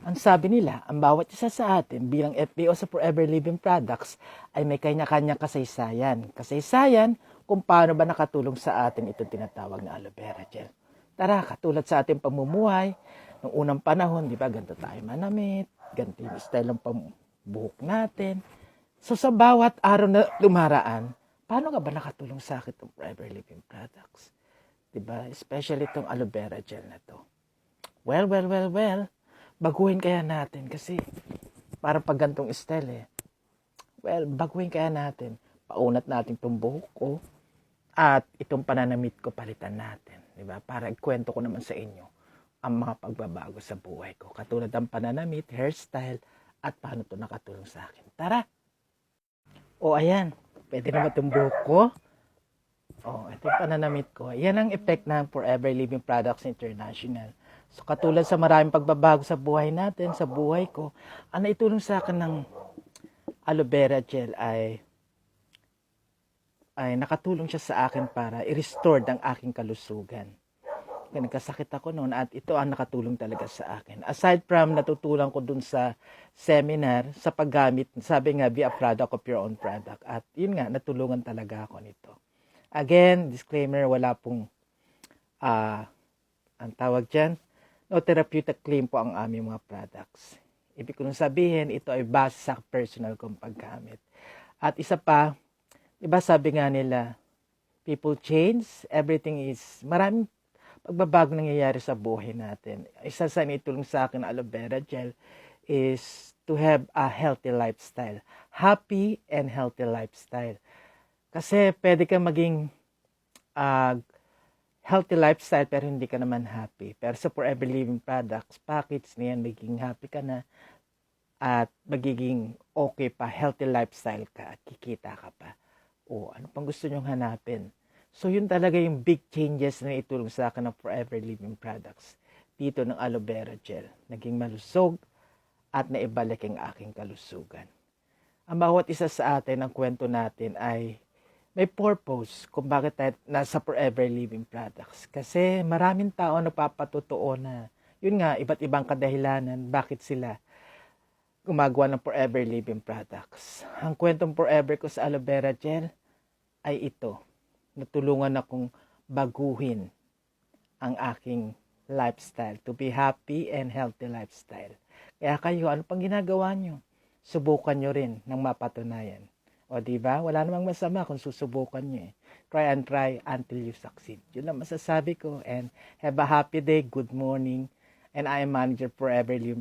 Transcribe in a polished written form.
Ang sabi nila, ang bawat isa sa atin bilang FPO sa Forever Living Products ay may kanya-kanyang kasaysayan. Kasaysayan kung paano ba nakatulong sa atin itong tinatawag na aloe vera gel. Tara, katulad sa ating pamumuhay, noong unang panahon, di ba, ganito tayo manamit, ganito yung style ng pambuhok natin. So sa bawat araw na lumaraan, paano ka ba nakatulong sa akin itong Forever Living Products? Di ba? Especially itong aloe vera gel na to. Well, baguhin kaya natin kasi para pag gantong style baguhin kaya natin. Paunat natin itong buhok ko at itong pananamit ko palitan natin. Diba? Para ikwento ko naman sa inyo ang mga pagbabago sa buhay ko. Katulad ng pananamit, hairstyle, at paano ito nakatulong sa akin. Tara! O ayan, pwede na ba itong buhok ko? O, ito yung pananamit ko. Yan ang effect ng Forever Living Products International. So katulad sa maraming pagbabago sa buhay natin, sa buhay ko, ang naitulong sa akin ng aloe vera gel ay nakatulong siya sa akin para i-restore ang aking kalusugan. Nagkasakit ako noon at ito ang nakatulong talaga sa akin. Aside from natutulang ko dun sa seminar, sa paggamit, sabi nga, be a product of your own product. At yun nga, natulungan talaga ako nito. Again, disclaimer, wala pong, ang tawag dyan, no therapeutic claim po ang aming mga products. Ibig ko nung sabihin, ito ay base sa personal kong paggamit. At isa pa, diba sabi nga nila, people change, everything is, maraming pagbabago nangyayari sa buhay natin. Isa sa itulong sa akin aloe vera gel is to have a healthy lifestyle. Happy and healthy lifestyle. Kasi pwede kang maging healthy lifestyle pero hindi ka naman happy. Pero sa Forever Living Products, package niyan, magiging happy ka na at magiging okay pa, healthy lifestyle ka at kikita ka pa. O, ano pang gusto nyong hanapin? So, yun talaga yung big changes na itulong sa akin ng Forever Living Products. Dito ng aloe vera gel. Naging malusog at naibalik ang aking kalusugan. Ang bawat isa sa atin, ang kwento natin ay may purpose kung bakit tayo nasa Forever Living Products. Kasi maraming tao napapatotoo na, yun nga, iba't ibang kadahilanan bakit sila gumagawa ng Forever Living Products. Ang kwentong Forever ko sa aloe vera gel ay ito. Natulungan akong baguhin ang aking lifestyle to be happy and healthy lifestyle. Kaya kayo, ano pang ginagawa nyo? Subukan nyo rin ng mapatunayan. O diba? Wala namang masama kung susubukan nyo Try and try until you succeed. Yun lang masasabi ko. And have a happy day. Good morning. And I am Manager Forever Living